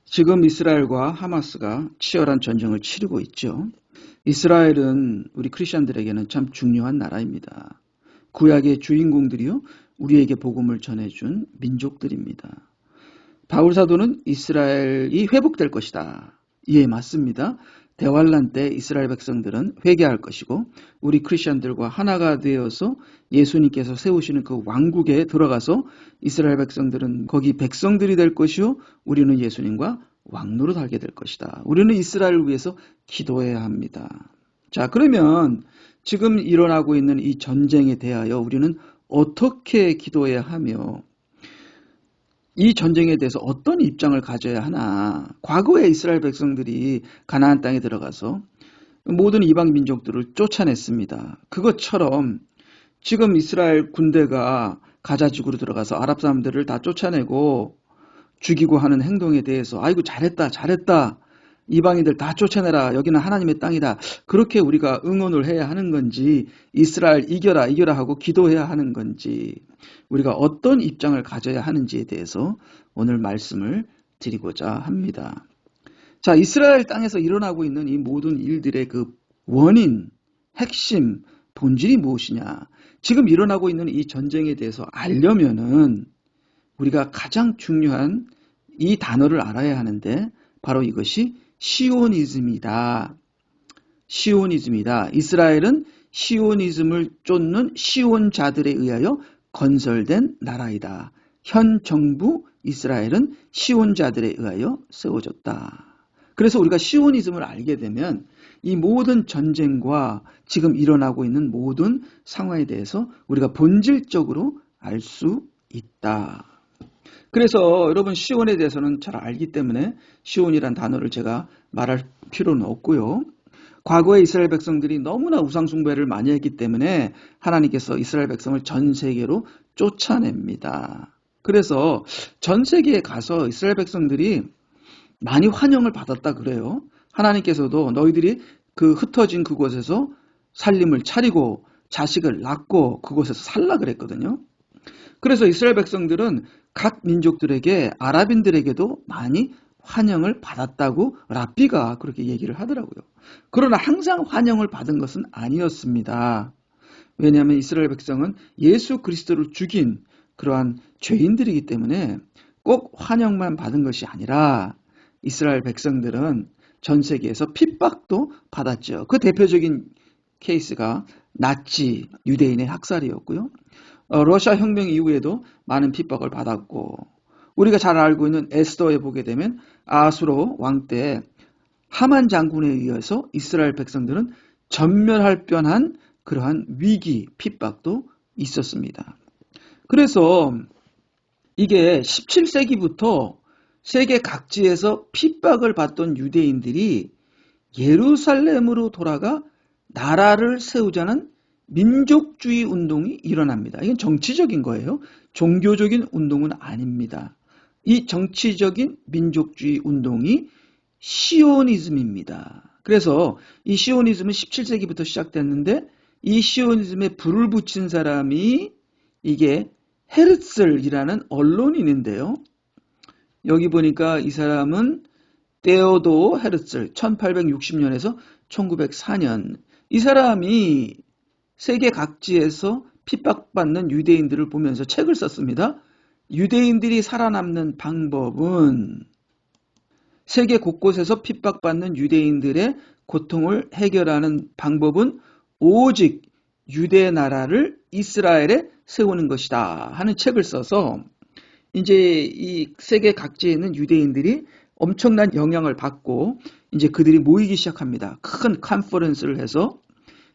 지금 이스라엘과 하마스가 치열한 전쟁을 치르고 있죠. 이스라엘은 우리 크리스천들에게는 참 중요한 나라입니다. 구약의 주인공들이요, 우리에게 복음을 전해준 민족들입니다. 바울 사도는 이스라엘이 회복될 것이다. 예, 맞습니다. 대환란 때 이스라엘 백성들은 회개할 것이고 우리 크리스천들과 하나가 되어서 예수님께서 세우시는 그 왕국에 들어가서 이스라엘 백성들은 거기 백성들이 될 것이요, 우리는 예수님과 왕노릇 하게 될 것이다. 우리는 이스라엘을 위해서 기도해야 합니다. 자, 그러면 지금 일어나고 있는 이 전쟁에 대하여 우리는 어떻게 기도해야 하며 이 전쟁에 대해서 어떤 입장을 가져야 하나. 과거에 이스라엘 백성들이 가나안 땅에 들어가서 모든 이방 민족들을 쫓아냈습니다. 그것처럼 지금 이스라엘 군대가 가자 지구로 들어가서 아랍 사람들을 다 쫓아내고 죽이고 하는 행동에 대해서 아이고 잘했다 잘했다, 이방인들 다 쫓아내라, 여기는 하나님의 땅이다, 그렇게 우리가 응원을 해야 하는 건지, 이스라엘 이겨라 이겨라 하고 기도해야 하는 건지, 우리가 어떤 입장을 가져야 하는지에 대해서 오늘 말씀을 드리고자 합니다. 자, 이스라엘 땅에서 일어나고 있는 이 모든 일들의 그 원인, 핵심, 본질이 무엇이냐, 지금 일어나고 있는 이 전쟁에 대해서 알려면은 우리가 가장 중요한 이 단어를 알아야 하는데, 바로 이것이 시오니즘이다. 시오니즘이다. 이스라엘은 시오니즘을 쫓는 시온자들에 의하여 건설된 나라이다. 현 정부 이스라엘은 시온자들에 의하여 세워졌다. 그래서 우리가 시오니즘을 알게 되면 이 모든 전쟁과 지금 일어나고 있는 모든 상황에 대해서 우리가 본질적으로 알 수 있다. 그래서 여러분, 시온에 대해서는 잘 알기 때문에 시온이란 단어를 제가 말할 필요는 없고요. 과거에 이스라엘 백성들이 너무나 우상숭배를 많이 했기 때문에 하나님께서 이스라엘 백성을 전 세계로 쫓아냅니다. 그래서 전 세계에 가서 이스라엘 백성들이 많이 환영을 받았다 그래요. 하나님께서도 너희들이 그 흩어진 그곳에서 살림을 차리고 자식을 낳고 그곳에서 살라 그랬거든요. 그래서 이스라엘 백성들은 각 민족들에게, 아랍인들에게도 많이 환영을 받았다고 랍비가 그렇게 얘기를 하더라고요. 그러나 항상 환영을 받은 것은 아니었습니다. 왜냐하면 이스라엘 백성은 예수 그리스도를 죽인 그러한 죄인들이기 때문에 꼭 환영만 받은 것이 아니라 이스라엘 백성들은 전 세계에서 핍박도 받았죠. 그 대표적인 케이스가 나치 유대인의 학살이었고요. 러시아 혁명 이후에도 많은 핍박을 받았고, 우리가 잘 알고 있는 에스더에 보게 되면 아수로 왕 때 하만 장군에 의해서 이스라엘 백성들은 전멸할 뻔한 그러한 위기, 핍박도 있었습니다. 그래서 이게 17세기부터 세계 각지에서 핍박을 받던 유대인들이 예루살렘으로 돌아가 나라를 세우자는 민족주의 운동이 일어납니다. 이건 정치적인 거예요. 종교적인 운동은 아닙니다. 이 정치적인 민족주의 운동이 시오니즘입니다. 그래서 이 시오니즘은 17세기부터 시작됐는데, 이 시오니즘에 불을 붙인 사람이 이게 헤르슬이라는 언론인인데요. 여기 보니까 이 사람은 테오도 헤르슬, 1860년에서 1904년, 이 사람이 세계 각지에서 핍박받는 유대인들을 보면서 책을 썼습니다. 유대인들이 살아남는 방법은, 세계 곳곳에서 핍박받는 유대인들의 고통을 해결하는 방법은 오직 유대 나라를 이스라엘에 세우는 것이다 하는 책을 써서, 이제 이 세계 각지에 있는 유대인들이 엄청난 영향을 받고 이제 그들이 모이기 시작합니다. 큰 컨퍼런스를 해서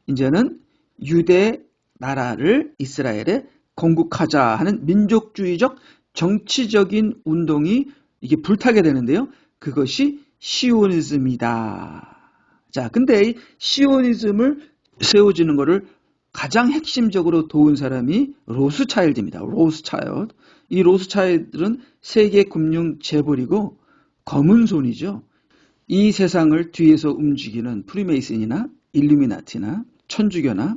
이제는 유대 나라를 이스라엘에 건국하자 하는 민족주의적 정치적인 운동이 이게 불타게 되는데요. 그것이 시오니즘이다. 자, 근데 이 시오니즘을 세워주는 것을 가장 핵심적으로 도운 사람이 로스차일드입니다. 로스차일드. 이 로스차일드는 세계 금융 재벌이고 검은 손이죠. 이 세상을 뒤에서 움직이는 프리메이슨이나 일루미나티나 천주교나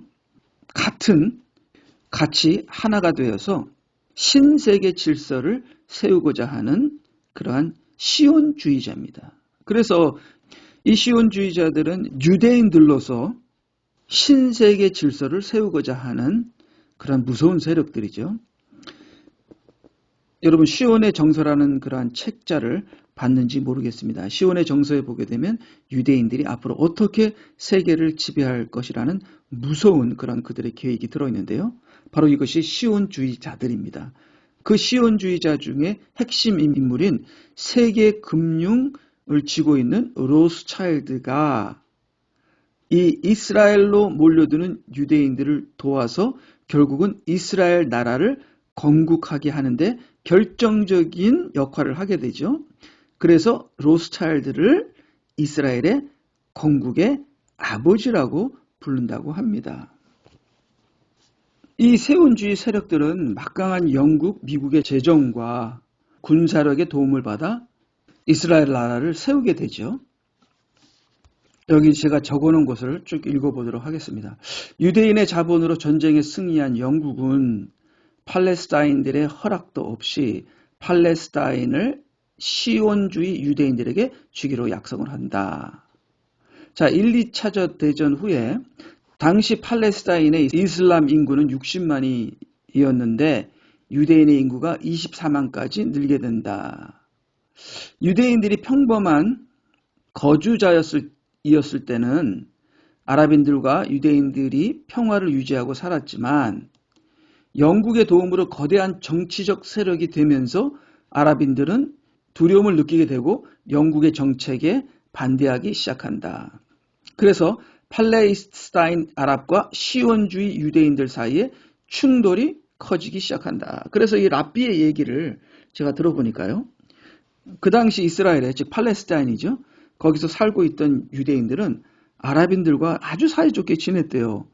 같이 하나가 되어서 신세계 질서를 세우고자 하는 그러한 시온주의자입니다. 그래서 이 시온주의자들은 유대인들로서 신세계 질서를 세우고자 하는 그런 무서운 세력들이죠. 여러분 시온의 정서라는 그러한 책자를 봤는지 모르겠습니다. 시온의 정서에 보게 되면 유대인들이 앞으로 어떻게 세계를 지배할 것이라는 무서운 그런 그들의 계획이 들어있는데요. 바로 이것이 시온주의자들입니다. 그 시온주의자 중에 핵심 인물인 세계 금융을 쥐고 있는 로스차일드가 이 이스라엘로 몰려드는 유대인들을 도와서 결국은 이스라엘 나라를 건국하게 하는데 결정적인 역할을 하게 되죠. 그래서 로스차일드를 이스라엘의 건국의 아버지라고 부른다고 합니다. 이 세운주의 세력들은 막강한 영국, 미국의 재정과 군사력의 도움을 받아 이스라엘 나라를 세우게 되죠. 여기 제가 적어놓은 것을 쭉 읽어보도록 하겠습니다. 유대인의 자본으로 전쟁에 승리한 영국은 팔레스타인들의 허락도 없이 팔레스타인을 시온주의 유대인들에게 주기로 약속을 한다. 자, 1, 2차 대전 후에 당시 팔레스타인의 이슬람 인구는 60만이었는데 유대인의 인구가 24만까지 늘게 된다. 유대인들이 평범한 거주자였을 때는 아랍인들과 유대인들이 평화를 유지하고 살았지만 영국의 도움으로 거대한 정치적 세력이 되면서 아랍인들은 두려움을 느끼게 되고 영국의 정책에 반대하기 시작한다. 그래서 팔레스타인 아랍과 시온주의 유대인들 사이에 충돌이 커지기 시작한다. 그래서 이 랍비의 얘기를 제가 들어보니까요. 그 당시 이스라엘에, 즉 팔레스타인이죠. 거기서 살고 있던 유대인들은 아랍인들과 아주 사이좋게 지냈대요.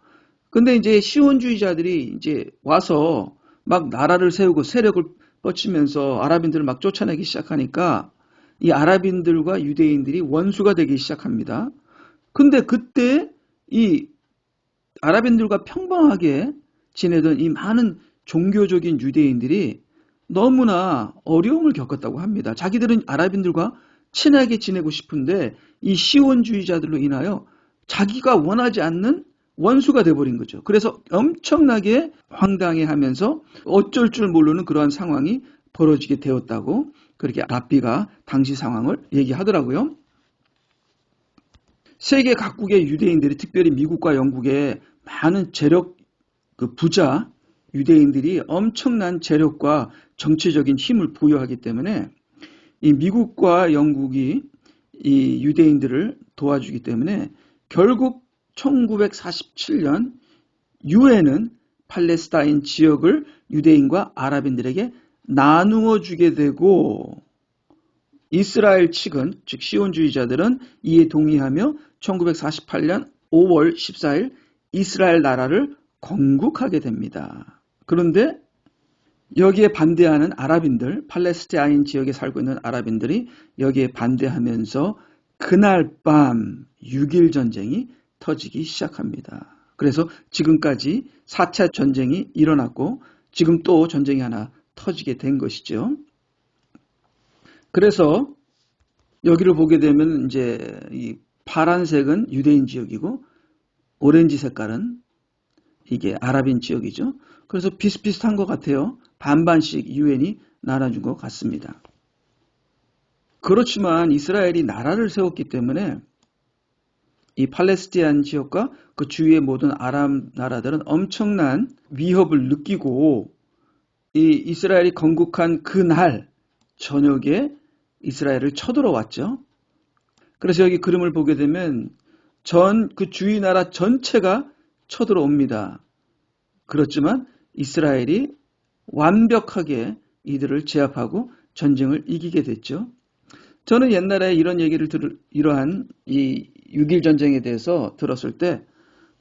근데 이제 시온주의자들이 이제 와서 막 나라를 세우고 세력을 뻗치면서 아랍인들을 막 쫓아내기 시작하니까 이 아랍인들과 유대인들이 원수가 되기 시작합니다. 근데 그때 이 아랍인들과 평범하게 지내던 이 많은 종교적인 유대인들이 너무나 어려움을 겪었다고 합니다. 자기들은 아랍인들과 친하게 지내고 싶은데 이 시온주의자들로 인하여 자기가 원하지 않는 원수가 돼버린 거죠. 그래서 엄청나게 황당해하면서 어쩔 줄 모르는 그러한 상황이 벌어지게 되었다고 그렇게 랍비가 당시 상황을 얘기하더라고요. 세계 각국의 유대인들이 특별히 미국과 영국의 많은 재력 부자 유대인들이 엄청난 재력과 정치적인 힘을 부여하기 때문에 이 미국과 영국이 이 유대인들을 도와주기 때문에 결국 1947년 유엔은 팔레스타인 지역을 유대인과 아랍인들에게 나누어 주게 되고 이스라엘 측은 즉 시온주의자들은 이에 동의하며 1948년 5월 14일 이스라엘 나라를 건국하게 됩니다. 그런데 여기에 반대하는 아랍인들, 팔레스타인 지역에 살고 있는 아랍인들이 여기에 반대하면서 그날 밤 6.1 전쟁이 터지기 시작합니다. 그래서 지금까지 4차 전쟁이 일어났고 지금 또 전쟁이 하나 터지게 된 것이죠. 그래서 여기를 보게 되면 이제 이 파란색은 유대인 지역이고 오렌지 색깔은 이게 아랍인 지역이죠. 그래서 비슷비슷한 것 같아요. 반반씩 유엔이 나눠준 것 같습니다. 그렇지만 이스라엘이 나라를 세웠기 때문에 이 팔레스타인 지역과 그 주위의 모든 아랍 나라들은 엄청난 위협을 느끼고 이 이스라엘이 건국한 그날 저녁에 이스라엘을 쳐들어왔죠. 그래서 여기 그림을 보게 되면 그 주위 나라 전체가 쳐들어옵니다. 그렇지만 이스라엘이 완벽하게 이들을 제압하고 전쟁을 이기게 됐죠. 저는 옛날에 이러한 이 6.1 전쟁에 대해서 들었을 때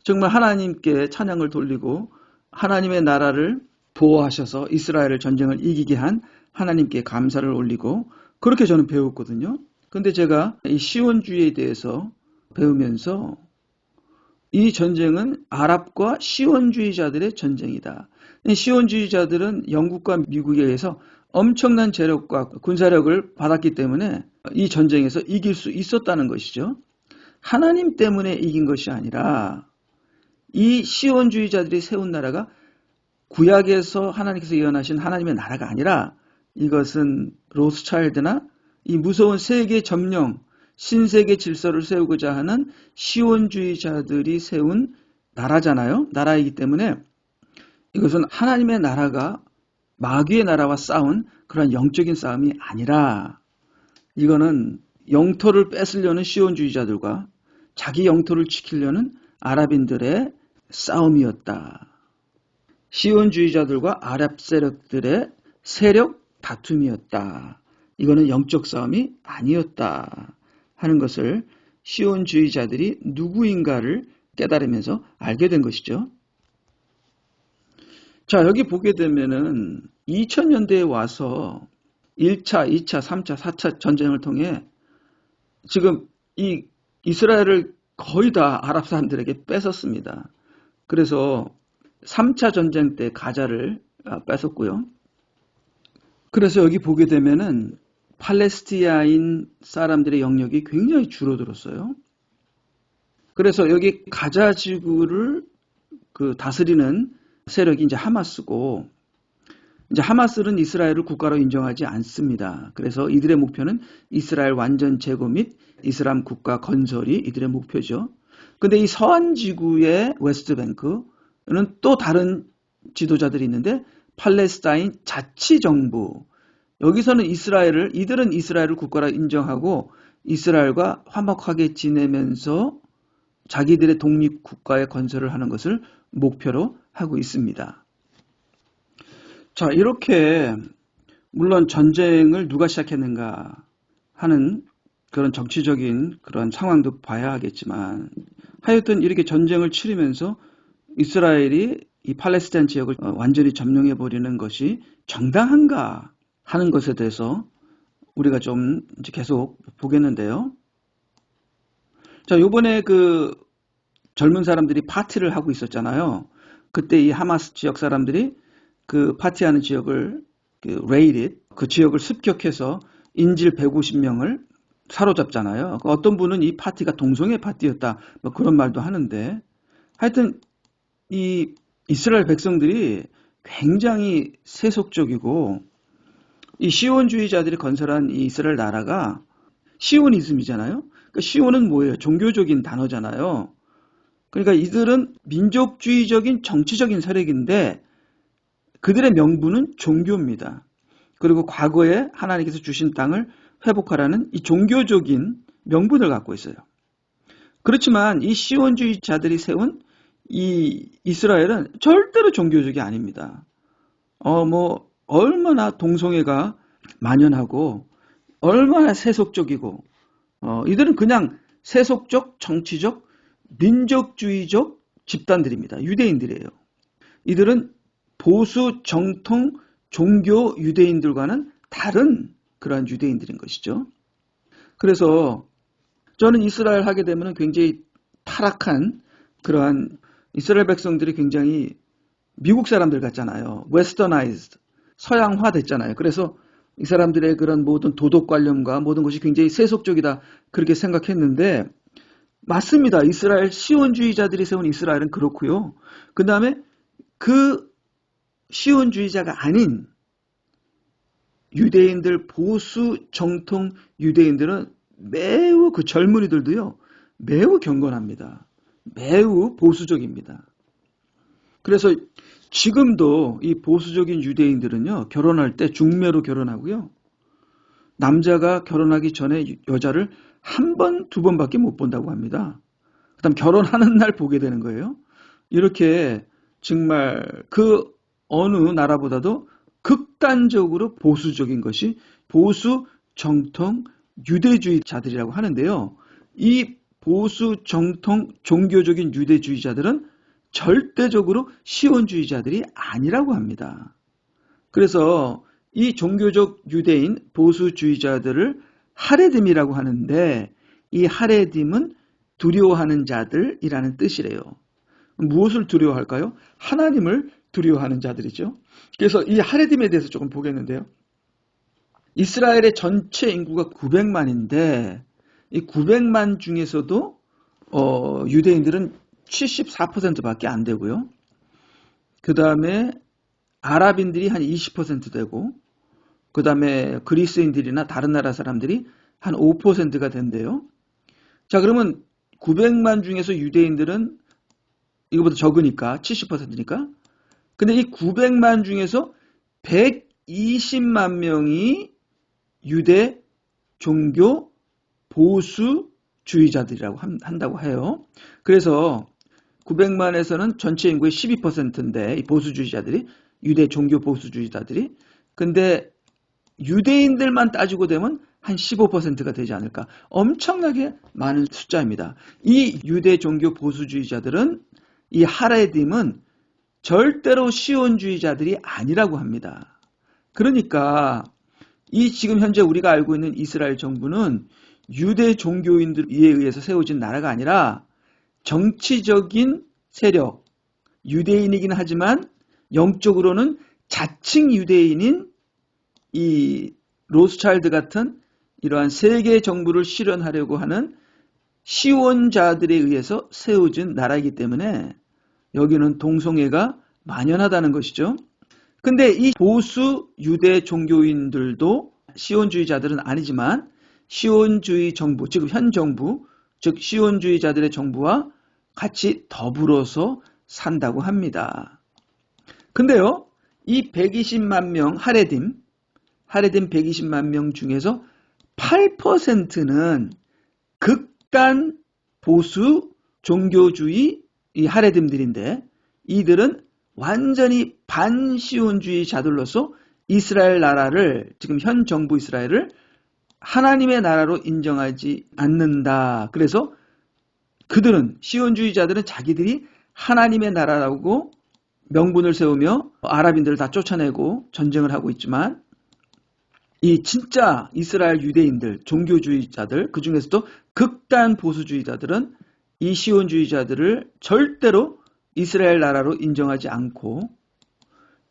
정말 하나님께 찬양을 돌리고 하나님의 나라를 보호하셔서 이스라엘을 전쟁을 이기게 한 하나님께 감사를 올리고 그렇게 저는 배웠거든요. 근데 제가 이 시온주의에 대해서 배우면서 이 전쟁은 아랍과 시온주의자들의 전쟁이다. 이 시온주의자들은 영국과 미국에 의해서 엄청난 재력과 군사력을 받았기 때문에 이 전쟁에서 이길 수 있었다는 것이죠. 하나님 때문에 이긴 것이 아니라 이 시온주의자들이 세운 나라가 구약에서 하나님께서 예언하신 하나님의 나라가 아니라 이것은 로스차일드나 이 무서운 세계 점령, 신세계 질서를 세우고자 하는 시온주의자들이 세운 나라잖아요. 나라이기 때문에 이것은 하나님의 나라가 마귀의 나라와 싸운 그런 영적인 싸움이 아니라 이거는 영토를 뺏으려는 시온주의자들과 자기 영토를 지키려는 아랍인들의 싸움이었다. 시온주의자들과 아랍 세력들의 세력 다툼이었다. 이거는 영적 싸움이 아니었다 하는 것을 시온주의자들이 누구인가를 깨달으면서 알게 된 것이죠. 자, 여기 보게 되면은 2000년대에 와서 1차, 2차, 3차, 4차 전쟁을 통해 지금 이 이스라엘을 거의 다 아랍 사람들에게 뺏었습니다. 그래서 3차 전쟁 때 가자를 뺏었고요. 그래서 여기 보게 되면은 팔레스티나인 사람들의 영역이 굉장히 줄어들었어요. 그래서 여기 가자 지구를 다스리는 세력이 이제 하마스고, 이제 하마스는 이스라엘을 국가로 인정하지 않습니다. 그래서 이들의 목표는 이스라엘 완전 제거 및 이슬람 국가 건설이 이들의 목표죠. 근데 이 서한 지구의 웨스트뱅크는 또 다른 지도자들이 있는데 팔레스타인 자치정부, 여기서는 이들은 이스라엘을 국가로 인정하고 이스라엘과 화목하게 지내면서 자기들의 독립국가의 건설을 하는 것을 목표로 하고 있습니다. 자, 이렇게 물론 전쟁을 누가 시작했는가 하는 그런 정치적인 그런 상황도 봐야 하겠지만, 하여튼 이렇게 전쟁을 치르면서 이스라엘이 이 팔레스타인 지역을 완전히 점령해버리는 것이 정당한가 하는 것에 대해서 우리가 좀 이제 계속 보겠는데요. 자, 요번에 젊은 사람들이 파티를 하고 있었잖아요. 그때 이 하마스 지역 사람들이 그 파티하는 지역을 그 지역을 습격해서 인질 150명을 사로잡잖아요. 어떤 분은 이 파티가 동성애 파티였다, 뭐 그런 말도 하는데, 하여튼 이 이스라엘 백성들이 굉장히 세속적이고, 이 시온주의자들이 건설한 이 이스라엘 나라가 시오니즘이잖아요. 그러니까 시온은 뭐예요? 종교적인 단어잖아요. 그러니까 이들은 민족주의적인 정치적인 세력인데 그들의 명분은 종교입니다. 그리고 과거에 하나님께서 주신 땅을 회복하라는 이 종교적인 명분을 갖고 있어요. 그렇지만 이 시온주의자들이 세운 이 이스라엘은 절대로 종교적이 아닙니다. 얼마나 동성애가 만연하고 얼마나 세속적이고, 이들은 그냥 세속적, 정치적, 민족주의적 집단들입니다. 유대인들이에요. 이들은 보수 정통 종교 유대인들과는 다른 그러한 유대인들인 것이죠. 그래서 저는 이스라엘 하게 되면 굉장히 타락한 그러한 이스라엘 백성들이 굉장히 미국 사람들 같잖아요. 웨스터나이즈드, 서양화 됐잖아요. 그래서 이 사람들의 그런 모든 도덕관념과 모든 것이 굉장히 세속적이다, 그렇게 생각했는데 맞습니다. 이스라엘 시온주의자들이 세운 이스라엘은 그렇고요. 그 다음에 그 시온주의자가 아닌 유대인들, 보수 정통 유대인들은 매우, 그 젊은이들도요, 매우 경건합니다. 매우 보수적입니다. 그래서 지금도 이 보수적인 유대인들은요, 결혼할 때 중매로 결혼하고요, 남자가 결혼하기 전에 여자를 한 번, 두 번밖에 못 본다고 합니다. 그 다음 결혼하는 날 보게 되는 거예요. 이렇게 정말 그 어느 나라보다도 극단적으로 보수적인 것이 보수 정통 유대주의자들이라고 하는데요. 이 보수 정통 종교적인 유대주의자들은 절대적으로 시온주의자들이 아니라고 합니다. 그래서 이 종교적 유대인 보수주의자들을 하레딤이라고 하는데, 이 하레딤은 두려워하는 자들이라는 뜻이래요. 무엇을 두려워할까요? 하나님을 두려워하는 자들이죠. 그래서 이 하레딤에 대해서 조금 보겠는데요. 이스라엘의 전체 인구가 900만인데 이 900만 중에서도 유대인들은 74%밖에 안 되고요. 그 다음에 아랍인들이 한 20% 되고, 그 다음에 그리스인들이나 다른 나라 사람들이 한 5%가 된대요. 자, 그러면 900만 중에서 유대인들은 이거보다 적으니까 70%니까. 근데 이 900만 중에서 120만 명이 유대 종교 보수주의자들이라고 한다고 해요. 그래서 900만에서는 전체 인구의 12%인데 이 보수주의자들이 유대 종교 보수주의자들이 근데 유대인들만 따지고 되면 한 15%가 되지 않을까. 엄청나게 많은 숫자입니다. 이 유대 종교 보수주의자들은 이 하레딤은 절대로 시온주의자들이 아니라고 합니다. 그러니까 이 지금 현재 우리가 알고 있는 이스라엘 정부는 유대 종교인들에 의해서 세워진 나라가 아니라 정치적인 세력, 유대인이긴 하지만 영적으로는 자칭 유대인인 이 로스차일드 같은 이러한 세계 정부를 실현하려고 하는 시온자들에 의해서 세워진 나라이기 때문에 여기는 동성애가 만연하다는 것이죠. 근데 이 보수 유대 종교인들도 시온주의자들은 아니지만 시온주의 정부, 즉 현 정부, 즉 시온주의자들의 정부와 같이 더불어서 산다고 합니다. 근데요, 이 120만 명 하레딤 120만 명 중에서 8%는 극단 보수 종교주의 이 하레딤들인데 이들은 완전히 반시온주의자들로서 이스라엘 나라를 지금 현 정부 이스라엘을 하나님의 나라로 인정하지 않는다. 그래서 그들은 시온주의자들은 자기들이 하나님의 나라라고 명분을 세우며 아랍인들을 다 쫓아내고 전쟁을 하고 있지만 이 진짜 이스라엘 유대인들, 종교주의자들, 그 중에서도 극단 보수주의자들은 이 시온주의자들을 절대로 이스라엘 나라로 인정하지 않고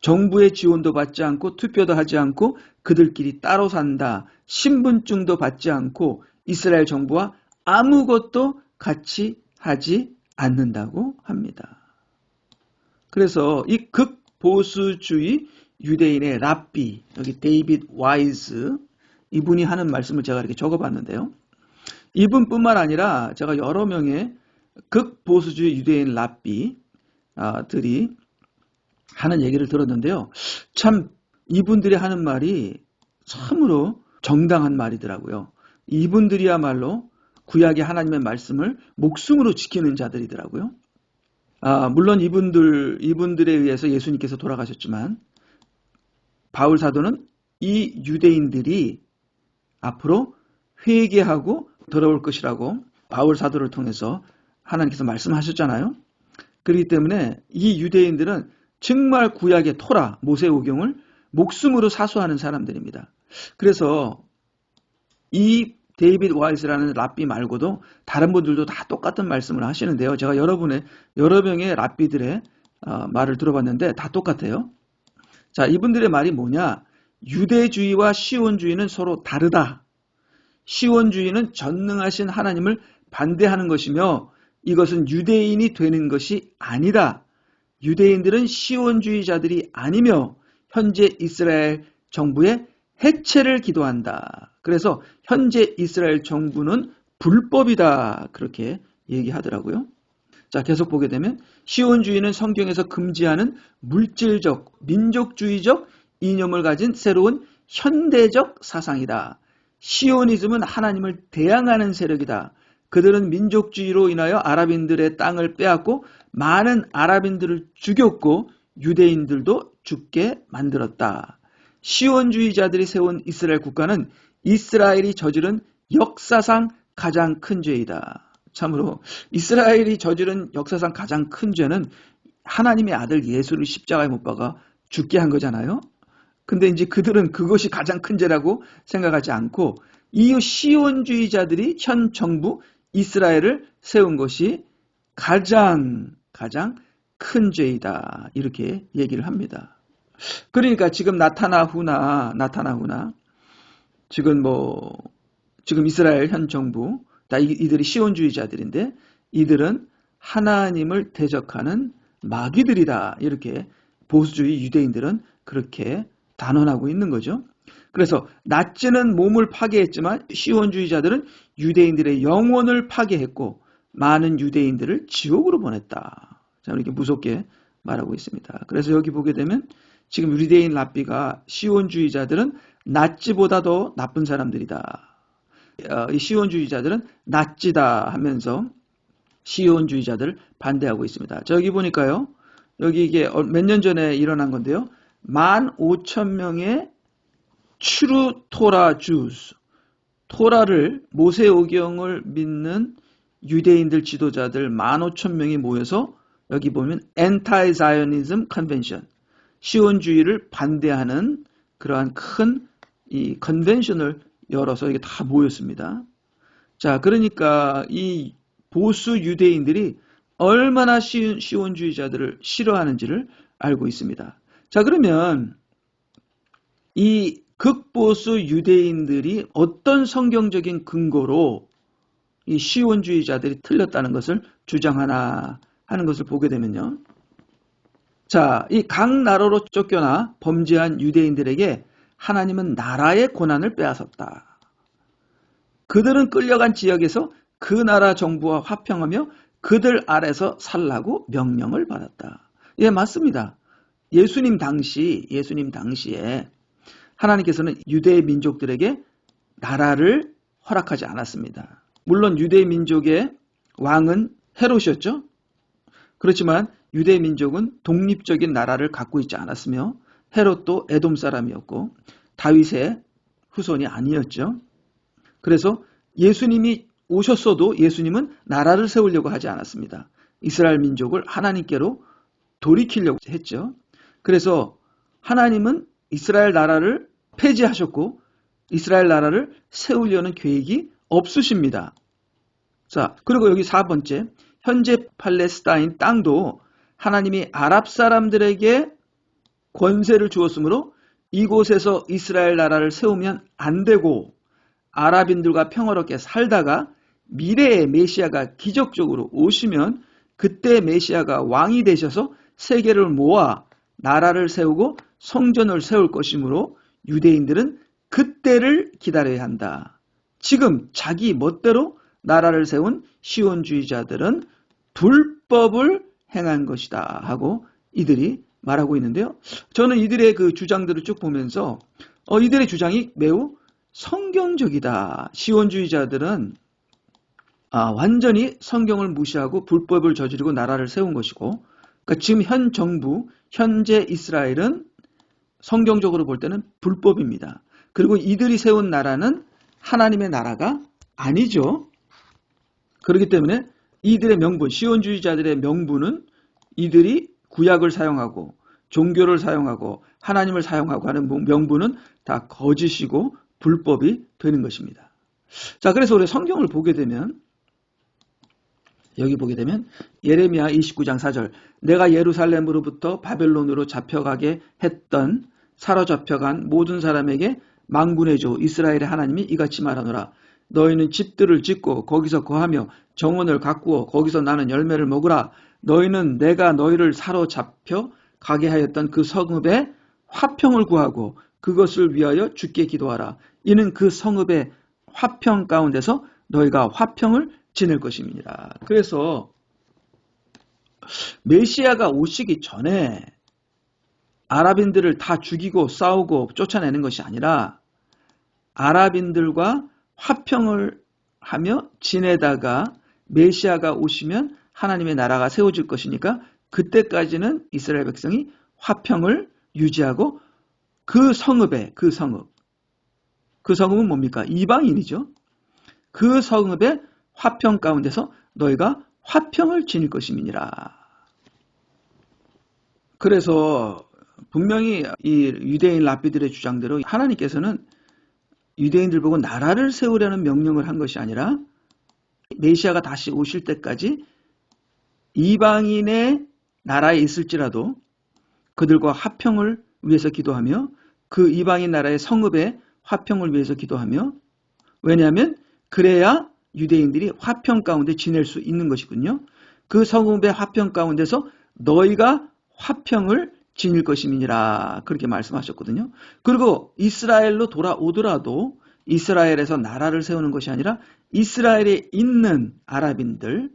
정부의 지원도 받지 않고 투표도 하지 않고 그들끼리 따로 산다. 신분증도 받지 않고 이스라엘 정부와 아무것도 같이 하지 않는다고 합니다. 그래서 이 극보수주의 유대인의 랍비, 여기 데이빗 와이즈 이분이 하는 말씀을 제가 이렇게 적어봤는데요. 이분뿐만 아니라 제가 여러 명의 극보수주의 유대인 랍비들이 하는 얘기를 들었는데요. 참 이분들이 하는 말이 참으로 정당한 말이더라고요. 이분들이야말로 구약의 하나님의 말씀을 목숨으로 지키는 자들이더라고요. 물론 이분들에 의해서 예수님께서 돌아가셨지만 바울 사도는 이 유대인들이 앞으로 회개하고 돌아올 것이라고 바울 사도를 통해서 하나님께서 말씀하셨잖아요. 그렇기 때문에 이 유대인들은 정말 구약의 토라, 모세오경을 목숨으로 사수하는 사람들입니다. 그래서 이 데이빗 와이스라는 랍비 말고도 다른 분들도 다 똑같은 말씀을 하시는데요. 제가 여러 명의 랍비들의 말을 들어봤는데 다 똑같아요. 자, 이분들의 말이 뭐냐? 유대주의와 시온주의는 서로 다르다. 시온주의는 전능하신 하나님을 반대하는 것이며 이것은 유대인이 되는 것이 아니다. 유대인들은 시온주의자들이 아니며 현재 이스라엘 정부의 해체를 기도한다. 그래서 현재 이스라엘 정부는 불법이다. 그렇게 얘기하더라고요. 자, 계속 보게 되면 시온주의는 성경에서 금지하는 물질적, 민족주의적 이념을 가진 새로운 현대적 사상이다. 시오니즘은 하나님을 대항하는 세력이다. 그들은 민족주의로 인하여 아랍인들의 땅을 빼앗고 많은 아랍인들을 죽였고 유대인들도 죽게 만들었다. 시온주의자들이 세운 이스라엘 국가는 이스라엘이 저지른 역사상 가장 큰 죄이다. 참으로 이스라엘이 저지른 역사상 가장 큰 죄는 하나님의 아들 예수를 십자가에 못 박아 죽게 한 거잖아요. 근데 이제 그들은 그것이 가장 큰 죄라고 생각하지 않고 이 시온주의자들이 현 정부 이스라엘을 세운 것이 가장 큰 죄이다. 이렇게 얘기를 합니다. 그러니까 지금 나타나후나 지금 이스라엘 현 정부 다 이들이 시온주의자들인데 이들은 하나님을 대적하는 마귀들이다. 이렇게 보수주의 유대인들은 그렇게 단언하고 있는 거죠. 그래서 낫지는 몸을 파괴했지만 시온주의자들은 유대인들의 영혼을 파괴했고 많은 유대인들을 지옥으로 보냈다. 자, 이렇게 무섭게 말하고 있습니다. 그래서 여기 보게 되면 지금 유대인 랍비가 시온주의자들은 낫지보다 더 나쁜 사람들이다. 이 시온주의자들은 낫지다 하면서 시온주의자들을 반대하고 있습니다. 자, 여기 보니까요. 여기 이게 몇 년 전에 일어난 건데요. 15,000명의 추루 토라 주스, 토라를 모세오경을 믿는 유대인들 지도자들 15,000명이 모여서 여기 보면 Anti-Zionism Convention, 시온주의를 반대하는 그러한 큰 이 컨벤션을 열어서 이게 다 모였습니다. 자, 그러니까 이 보수 유대인들이 얼마나 시온주의자들을 싫어하는지를 알고 있습니다. 자, 그러면 이 극보수 유대인들이 어떤 성경적인 근거로 이 시온주의자들이 틀렸다는 것을 주장하나 하는 것을 보게 되면요. 자, 이 각 나라로 쫓겨나 범죄한 유대인들에게 하나님은 나라의 권한을 빼앗았다. 그들은 끌려간 지역에서 그 나라 정부와 화평하며 그들 아래서 살라고 명령을 받았다. 예, 맞습니다. 예수님 당시에 하나님께서는 유대 민족들에게 나라를 허락하지 않았습니다. 물론 유대 민족의 왕은 헤롯이었죠. 그렇지만 유대 민족은 독립적인 나라를 갖고 있지 않았으며 헤롯도 에돔 사람이었고 다윗의 후손이 아니었죠. 그래서 예수님이 오셨어도 예수님은 나라를 세우려고 하지 않았습니다. 이스라엘 민족을 하나님께로 돌이키려고 했죠. 그래서 하나님은 이스라엘 나라를 폐지하셨고 이스라엘 나라를 세우려는 계획이 없으십니다. 자, 그리고 여기 4번째, 현재 팔레스타인 땅도 하나님이 아랍 사람들에게 권세를 주었으므로 이곳에서 이스라엘 나라를 세우면 안 되고 아랍인들과 평화롭게 살다가 미래의 메시아가 기적적으로 오시면 그때 메시아가 왕이 되셔서 세계를 모아 나라를 세우고 성전을 세울 것이므로 유대인들은 그때를 기다려야 한다. 지금 자기 멋대로 나라를 세운 시온주의자들은 불법을 행한 것이다 하고 이들이 말하고 있는데요. 저는 이들의 그 주장들을 쭉 보면서 이들의 주장이 매우 성경적이다. 시온주의자들은 완전히 성경을 무시하고 불법을 저지르고 나라를 세운 것이고, 그러니까 지금 현 정부, 현재 이스라엘은 성경적으로 볼 때는 불법입니다. 그리고 이들이 세운 나라는 하나님의 나라가 아니죠. 그렇기 때문에 이들의 명분, 시온주의자들의 명분은 이들이 구약을 사용하고 종교를 사용하고 하나님을 사용하고 하는 명분은 다 거짓이고 불법이 되는 것입니다. 자, 그래서 우리 성경을 보게 되면 여기 보게 되면 예레미야 29장 4절, 내가 예루살렘으로부터 바벨론으로 잡혀가게 했던 사로잡혀간 모든 사람에게 만군의 주 이스라엘의 하나님이 이같이 말하노라. 너희는 집들을 짓고 거기서 거하며 정원을 가꾸어 거기서 나는 열매를 먹으라. 너희는 내가 너희를 사로잡혀 가게 하였던 그 성읍에 화평을 구하고 그것을 위하여 주께 기도하라. 이는 그 성읍의 화평 가운데서 너희가 화평을 지낼 것입니다. 그래서 메시아가 오시기 전에 아랍인들을 다 죽이고 싸우고 쫓아내는 것이 아니라 아랍인들과 화평을 하며 지내다가 메시아가 오시면 하나님의 나라가 세워질 것이니까 그때까지는 이스라엘 백성이 화평을 유지하고 그 성읍은 뭡니까? 이방인이죠. 그 성읍의 화평 가운데서 너희가 화평을 지닐 것임이니라. 그래서 분명히 이 유대인 랍비들의 주장대로 하나님께서는 유대인들 보고 나라를 세우려는 명령을 한 것이 아니라 메시아가 다시 오실 때까지 이방인의 나라에 있을지라도 그들과 화평을 위해서 기도하며 그 이방인 나라의 성읍의 화평을 위해서 기도하며 왜냐하면 그래야 유대인들이 화평 가운데 지낼 수 있는 것이군요. 그 성읍의 화평 가운데서 너희가 화평을 지닐 것임이니라 그렇게 말씀하셨거든요. 그리고 이스라엘로 돌아오더라도 이스라엘에서 나라를 세우는 것이 아니라 이스라엘에 있는 아랍인들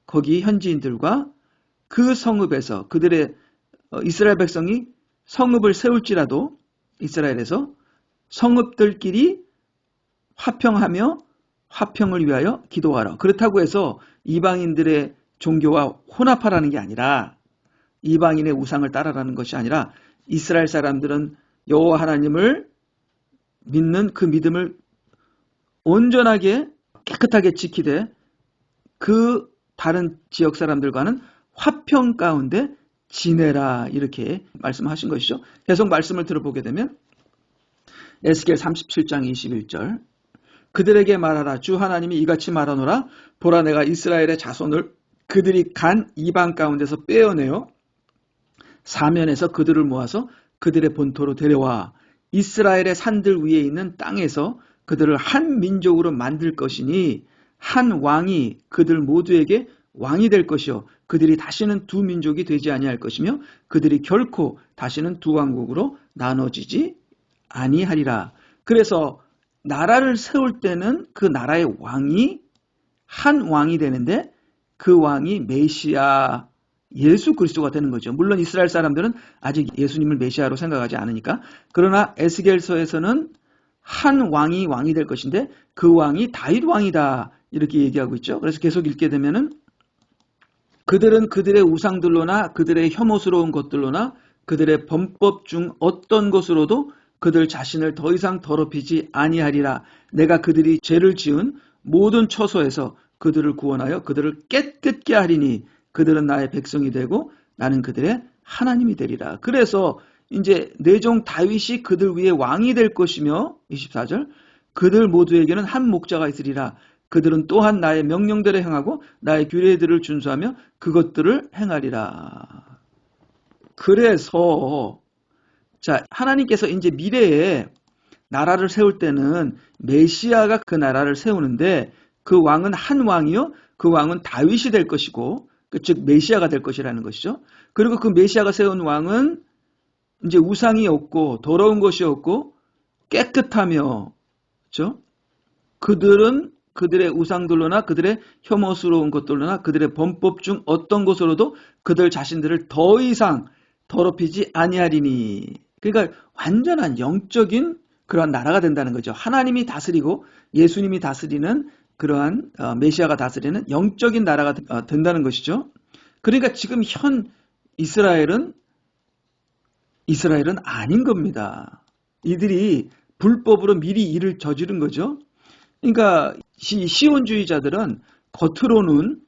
거기 현지인들과 그 성읍에서 그들의 이스라엘 백성이 성읍을 세울지라도 이스라엘에서 성읍들끼리 화평하며 화평을 위하여 기도하라. 그렇다고 해서 이방인들의 종교와 혼합하라는 게 아니라 이방인의 우상을 따라라는 것이 아니라 이스라엘 사람들은 여호와 하나님을 믿는 그 믿음을 온전하게 깨끗하게 지키되 그 다른 지역 사람들과는 화평 가운데 지내라 이렇게 말씀하신 것이죠. 계속 말씀을 들어보게 되면 에스겔 37장 21절 그들에게 말하라 주 하나님이 이같이 말하노라 보라 내가 이스라엘의 자손을 그들이 간 이방 가운데서 빼어내어 사면에서 그들을 모아서 그들의 본토로 데려와 이스라엘의 산들 위에 있는 땅에서 그들을 한 민족으로 만들 것이니 한 왕이 그들 모두에게 왕이 될 것이요 그들이 다시는 두 민족이 되지 아니할 것이며 그들이 결코 다시는 두 왕국으로 나눠지지 아니하리라. 그래서 나라를 세울 때는 그 나라의 왕이 한 왕이 되는데 그 왕이 메시아 예수 그리스도가 되는 거죠. 물론 이스라엘 사람들은 아직 예수님을 메시아로 생각하지 않으니까. 그러나 에스겔서에서는 한 왕이 될 것인데 그 왕이 다윗 왕이다 이렇게 얘기하고 있죠. 그래서 계속 읽게 되면은 그들은 그들의 우상들로나 그들의 혐오스러운 것들로나 그들의 범법 중 어떤 것으로도 그들 자신을 더 이상 더럽히지 아니하리라. 내가 그들이 죄를 지은 모든 처소에서 그들을 구원하여 그들을 깨끗게 하리니 그들은 나의 백성이 되고 나는 그들의 하나님이 되리라. 그래서 이제 내 종 다윗이 그들 위에 왕이 될 것이며 24절 그들 모두에게는 한 목자가 있으리라. 그들은 또한 나의 명령대로 행하고 나의 규례들을 준수하며 그것들을 행하리라. 그래서 자 하나님께서 이제 미래에 나라를 세울 때는 메시아가 그 나라를 세우는데 그 왕은 한 왕이요 그 왕은 다윗이 될 것이고 즉 메시아가 될 것이라는 것이죠. 그리고 그 메시아가 세운 왕은 이제 우상이 없고 더러운 것이 없고 깨끗하며 그렇죠? 그들은 그들의 우상들로나 그들의 혐오스러운 것들로나 그들의 범법 중 어떤 것으로도 그들 자신들을 더 이상 더럽히지 아니하리니. 그러니까 완전한 영적인 그러한 나라가 된다는 거죠. 하나님이 다스리고 예수님이 다스리는 그러한 메시아가 다스리는 영적인 나라가 된다는 것이죠. 그러니까 지금 현 이스라엘은 아닌 겁니다. 이들이 불법으로 미리 일을 저지른 거죠. 그러니까 시온주의자들은 겉으로는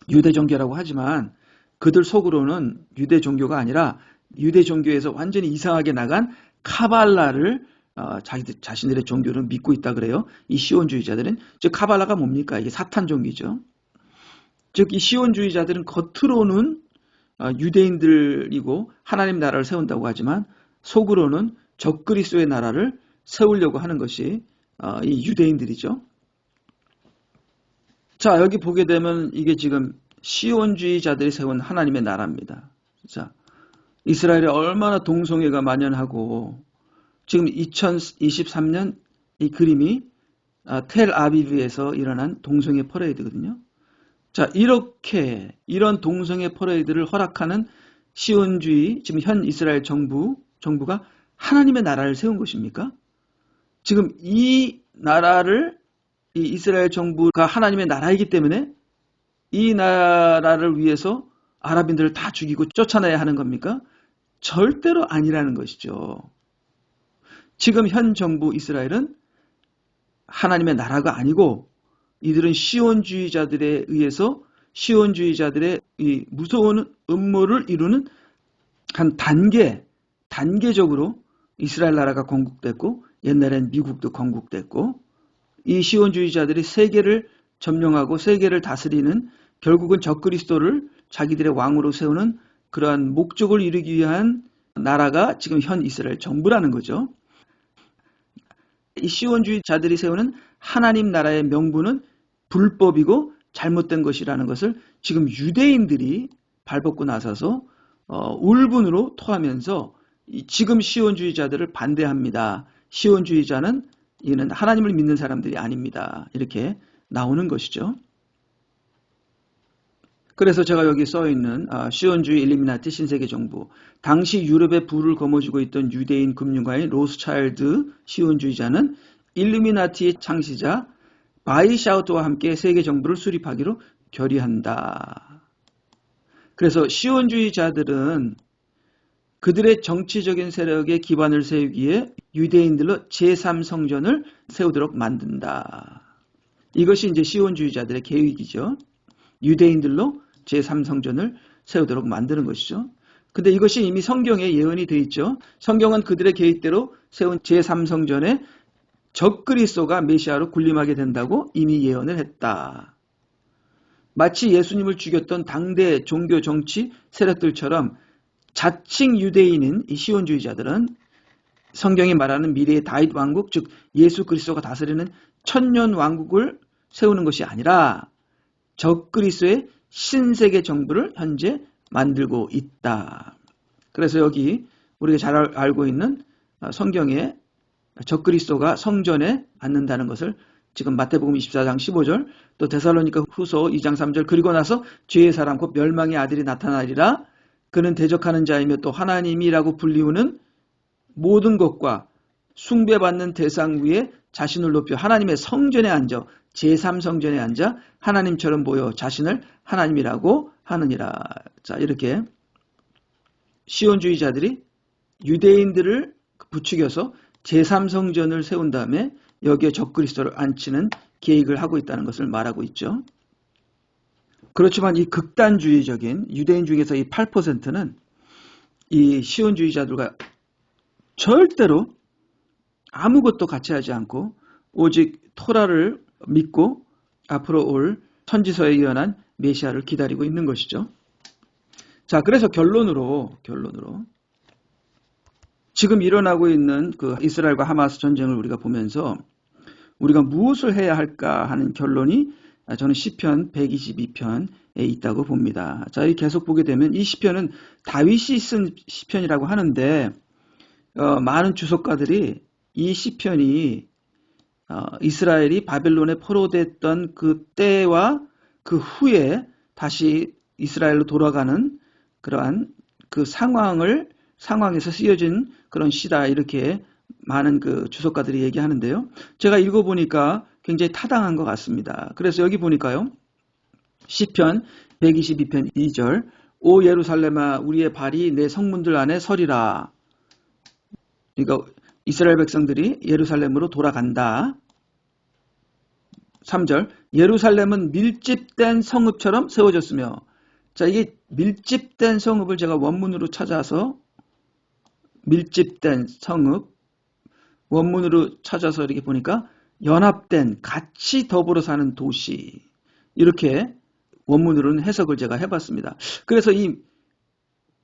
유대 종교라고 하지만 그들 속으로는 유대 종교가 아니라 유대 종교에서 완전히 이상하게 나간 카발라를 자신들의 종교를 믿고 있다 그래요. 이 시온주의자들은. 즉 카발라가 뭡니까? 이게 사탄 종교죠. 즉 이 시온주의자들은 겉으로는 유대인들이고 하나님 나라를 세운다고 하지만 속으로는 적그리스도의 나라를 세우려고 하는 것이 이 유대인들이죠. 자 여기 보게 되면 이게 지금 시온주의자들이 세운 하나님의 나라입니다. 자 이스라엘에 얼마나 동성애가 만연하고 지금 2023년 이 그림이 텔아비브에서 일어난 동성애 퍼레이드거든요. 자 이렇게 이런 동성애 퍼레이드를 허락하는 시온주의 지금 현 이스라엘 정부가 하나님의 나라를 세운 것입니까? 지금 이 나라를 이 이스라엘 정부가 하나님의 나라이기 때문에 이 나라를 위해서 아랍인들을 다 죽이고 쫓아내야 하는 겁니까? 절대로 아니라는 것이죠. 지금 현 정부 이스라엘은 하나님의 나라가 아니고 이들은 시온주의자들에 의해서 시온주의자들의 이 무서운 음모를 이루는 한 단계적으로 이스라엘 나라가 건국됐고 옛날엔 미국도 건국됐고 이 시온주의자들이 세계를 점령하고 세계를 다스리는 결국은 적그리스도를 자기들의 왕으로 세우는 그러한 목적을 이루기 위한 나라가 지금 현 이스라엘 정부라는 거죠. 이 시온주의자들이 세우는 하나님 나라의 명분은 불법이고 잘못된 것이라는 것을 지금 유대인들이 발벗고 나서서 울분으로 토하면서 지금 시온주의자들을 반대합니다. 시온주의자는 이는 하나님을 믿는 사람들이 아닙니다. 이렇게 나오는 것이죠. 그래서 제가 여기 써있는 시온주의 일루미나티 신세계 정부, 당시 유럽의 부를 거머쥐고 있던 유대인 금융가인 로스차일드 시온주의자는 일루미나티의 창시자 바이샤우트와 함께 세계 정부를 수립하기로 결의한다. 그래서 시온주의자들은 그들의 정치적인 세력의 기반을 세우기에 유대인들로 제3성전을 세우도록 만든다. 이것이 이제 시온주의자들의 계획이죠. 유대인들로 제3성전을 세우도록 만드는 것이죠. 근데 이것이 이미 성경에 예언이 되어 있죠. 성경은 그들의 계획대로 세운 제3성전에 적그리스도가 메시아로 군림하게 된다고 이미 예언을 했다. 마치 예수님을 죽였던 당대 종교 정치 세력들처럼 자칭 유대인인 이 시온주의자들은 성경이 말하는 미래의 다윗 왕국, 즉 예수 그리스도가 다스리는 천년 왕국을 세우는 것이 아니라 적그리스도의 신세계 정부를 현재 만들고 있다. 그래서 여기 우리가 잘 알고 있는 성경에 적그리스도가 성전에 앉는다는 것을 지금 마태복음 24장 15절, 또 데살로니가 후서 2장 3절, 그리고 나서 죄의 사람 곧 멸망의 아들이 나타나리라. 그는 대적하는 자이며 또 하나님이라고 불리우는 모든 것과 숭배받는 대상 위에 자신을 높여 하나님의 성전에 앉아 제3성전에 앉아 하나님처럼 보여 자신을 하나님이라고 하느니라. 자, 이렇게 시온주의자들이 유대인들을 부추겨서 제3성전을 세운 다음에 여기에 적그리스도를 앉히는 계획을 하고 있다는 것을 말하고 있죠. 그렇지만 이 극단주의적인 유대인 중에서 이 8%는 이 시온주의자들과 절대로 아무것도 같이 하지 않고 오직 토라를 믿고 앞으로 올 선지서에 예언한 메시아를 기다리고 있는 것이죠. 자, 그래서 결론으로 지금 일어나고 있는 그 이스라엘과 하마스 전쟁을 우리가 보면서 우리가 무엇을 해야 할까 하는 결론이 저는 시편 122편에 있다고 봅니다. 자, 계속 보게 되면 이 시편은 다윗이 쓴 시편이라고 하는데 많은 주석가들이 이 시편이 이스라엘이 바벨론에 포로됐던 그 때와 그 후에 다시 이스라엘로 돌아가는 그러한 그 상황에서 쓰여진 그런 시다, 이렇게 많은 그 주석가들이 얘기하는데요. 제가 읽어보니까 굉장히 타당한 것 같습니다. 그래서 여기 보니까요. 시편 122편 2절, 오 예루살렘아 우리의 발이 내 성문들 안에 서리라. 그러니까 이스라엘 백성들이 예루살렘으로 돌아간다. 3절, 예루살렘은 밀집된 성읍처럼 세워졌으며, 자, 이게 밀집된 성읍을 제가 원문으로 찾아서 밀집된 성읍 원문으로 찾아서 이렇게 보니까 연합된 같이 더불어 사는 도시, 이렇게 원문으로는 해석을 제가 해봤습니다. 그래서 이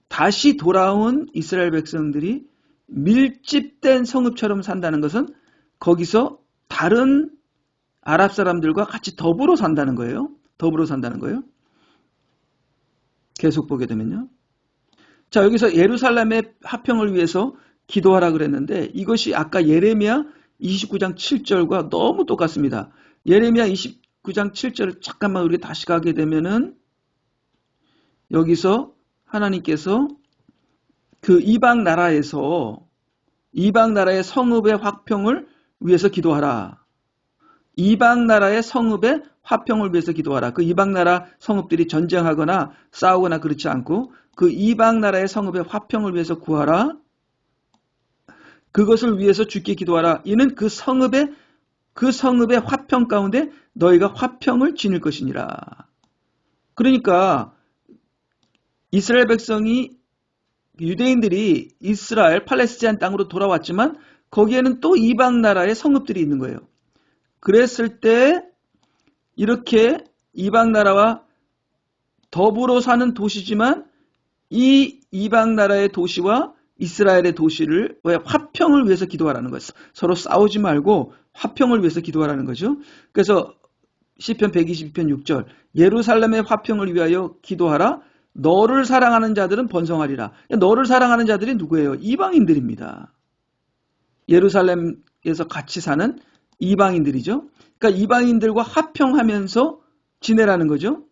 다시 돌아온 이스라엘 백성들이 밀집된 성읍처럼 산다는 것은 거기서 다른 아랍 사람들과 같이 더불어 산다는 거예요. 더불어 산다는 거예요. 계속 보게 되면요. 자, 여기서 예루살렘의 화평을 위해서 기도하라 그랬는데 이것이 아까 예레미야 29장 7절과 너무 똑같습니다. 예레미야 29장 7절을 잠깐만 우리가 다시 가게 되면은 여기서 하나님께서 그 이방 나라의 성읍의 화평을 위해서 기도하라. 이방 나라의 성읍의 화평을 위해서 기도하라. 그 이방 나라 성읍들이 전쟁하거나 싸우거나 그렇지 않고 그 이방 나라의 성읍의 화평을 위해서 구하라. 그것을 위해서 주께 기도하라. 이는 그 성읍의 화평 가운데 너희가 화평을 지닐 것이니라. 그러니까 이스라엘 백성이, 유대인들이 이스라엘 팔레스타인 땅으로 돌아왔지만 거기에는 또 이방 나라의 성읍들이 있는 거예요. 그랬을 때 이렇게 이방 나라와 더불어 사는 도시지만 이 이방 나라의 도시와 이스라엘의 도시를 왜 화평을 위해서 기도하라는 거예요. 서로 싸우지 말고 화평을 위해서 기도하라는 거죠. 그래서 시편 122편 6절 예루살렘의 화평을 위하여 기도하라. 너를 사랑하는 자들은 번성하리라. 너를 사랑하는 자들이 누구예요? 이방인들입니다. 예루살렘에서 같이 사는 이방인들이죠. 그러니까 이방인들과 화평하면서 지내라는 거죠.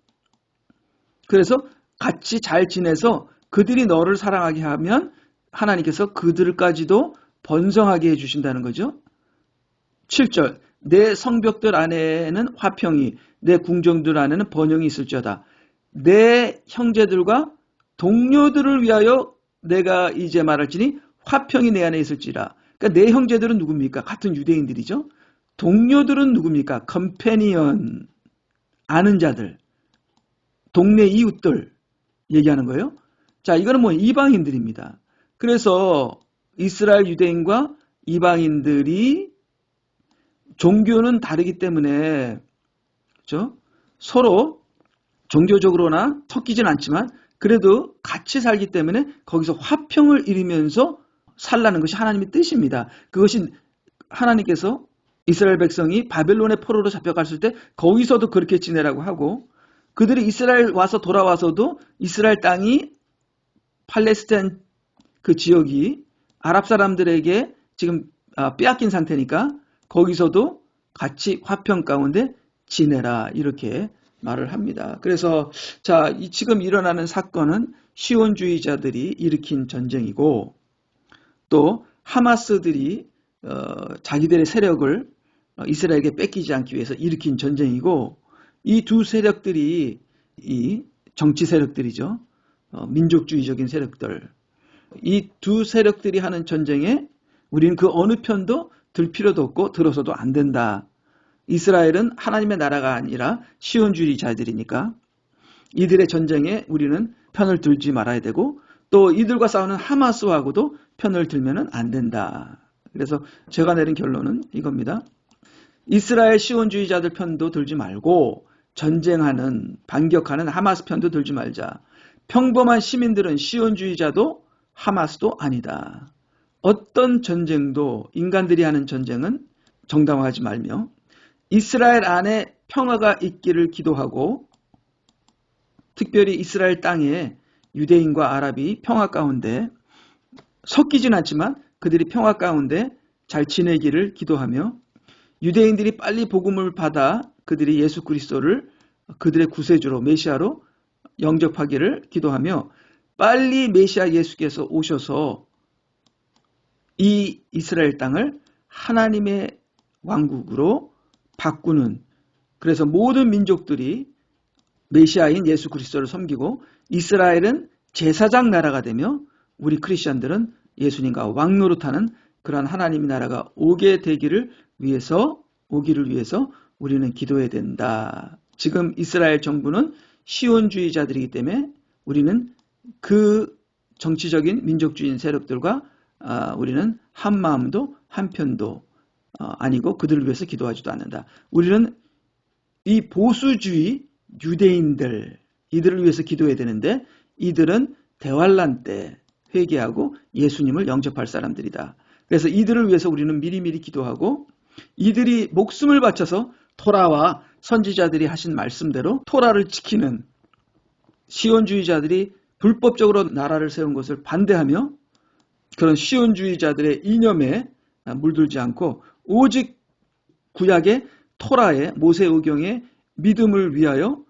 그래서 같이 잘 지내서 그들이 너를 사랑하게 하면 하나님께서 그들까지도 번성하게 해주신다는 거죠. 7절 내 성벽들 안에는 화평이 내 궁정들 안에는 번영이 있을지어다. 내 형제들과 동료들을 위하여 내가 이제 말할지니 화평이 내 안에 있을지라. 그러니까 내 형제들은 누굽니까? 같은 유대인들이죠. 동료들은 누굽니까? 컴패니언, 아는 자들, 동네 이웃들 얘기하는 거예요. 자, 이거는 뭐 이방인들입니다. 그래서 이스라엘 유대인과 이방인들이 종교는 다르기 때문에 그렇죠? 서로 종교적으로나 섞이진 않지만 그래도 같이 살기 때문에 거기서 화평을 이루면서 살라는 것이 하나님의 뜻입니다. 그것이 하나님께서 이스라엘 백성이 바벨론의 포로로 잡혀갔을 때 거기서도 그렇게 지내라고 하고 그들이 이스라엘 와서 돌아와서도 이스라엘 땅이 팔레스타인 그 지역이 아랍 사람들에게 지금 빼앗긴 상태니까 거기서도 같이 화평 가운데 지내라 이렇게 말을 합니다. 그래서 자, 지금 일어나는 사건은 시온주의자들이 일으킨 전쟁이고 또 하마스들이 자기들의 세력을 이스라엘에게 뺏기지 않기 위해서 일으킨 전쟁이고 이 두 세력들이 이 정치 세력들이죠. 민족주의적인 세력들. 이 두 세력들이 하는 전쟁에 우리는 그 어느 편도 들 필요도 없고 들어서도 안 된다. 이스라엘은 하나님의 나라가 아니라 시온주의자들이니까 이들의 전쟁에 우리는 편을 들지 말아야 되고 또 이들과 싸우는 하마스하고도 편을 들면 안 된다. 그래서 제가 내린 결론은 이겁니다. 이스라엘 시온주의자들 편도 들지 말고 전쟁하는 반격하는 하마스 편도 들지 말자. 평범한 시민들은 시온주의자도 하마스도 아니다. 어떤 전쟁도 인간들이 하는 전쟁은 정당화하지 말며 이스라엘 안에 평화가 있기를 기도하고 특별히 이스라엘 땅에 유대인과 아랍이 평화 가운데 섞이진 않지만 그들이 평화 가운데 잘 지내기를 기도하며 유대인들이 빨리 복음을 받아 그들이 예수 그리스도를 그들의 구세주로 메시아로 영접하기를 기도하며 빨리 메시아 예수께서 오셔서 이 이스라엘 땅을 하나님의 왕국으로 바꾸는 그래서 모든 민족들이 메시아인 예수 그리스도를 섬기고 이스라엘은 제사장 나라가 되며 우리 크리스천들은 예수님과 왕노릇하는 그러한 하나님의 나라가 오기를 위해서 우리는 기도해야 된다. 지금 이스라엘 정부는 시온주의자들이기 때문에 우리는 그 정치적인 민족주의인 세력들과 우리는 한 마음도 한 편도 아니고 그들을 위해서 기도하지도 않는다. 우리는 이 보수주의 유대인들 이들을 위해서 기도해야 되는데 이들은 대환란 때 회개하고 예수님을 영접할 사람들이다. 그래서 이들을 위해서 우리는 미리미리 기도하고 이들이 목숨을 바쳐서 토라와 선지자들이 하신 말씀대로 토라를 지키는 시온주의자들이 불법적으로 나라를 세운 것을 반대하며 그런 시온주의자들의 이념에 물들지 않고 오직 구약의 토라의 모세오경의 믿음을 위하여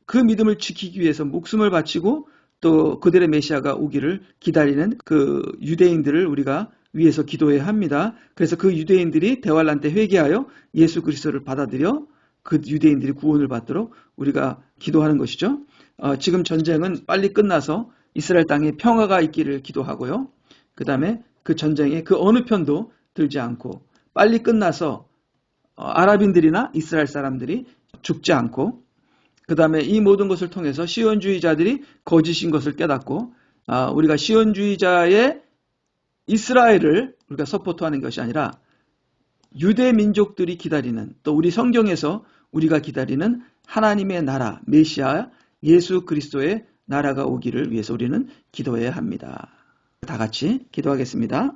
그 믿음을 지키기 위해서 목숨을 바치고 또 그들의 메시아가 오기를 기다리는 그 유대인들을 우리가 위해서 기도해야 합니다. 그래서 그 유대인들이 대환란 때 회개하여 예수 그리스도를 받아들여 그 유대인들이 구원을 받도록 우리가 기도하는 것이죠. 지금 전쟁은 빨리 끝나서 이스라엘 땅에 평화가 있기를 기도하고요. 그 다음에 그 전쟁에 그 어느 편도 들지 않고 빨리 끝나서 아랍인들이나 이스라엘 사람들이 죽지 않고 그 다음에 이 모든 것을 통해서 시온주의자들이 거짓인 것을 깨닫고 우리가 시온주의자의 이스라엘을 우리가 서포트하는 것이 아니라 유대 민족들이 기다리는 또 우리 성경에서 우리가 기다리는 하나님의 나라 메시아 예수 그리스도의 나라가 오기를 위해서 우리는 기도해야 합니다. 다 같이 기도하겠습니다.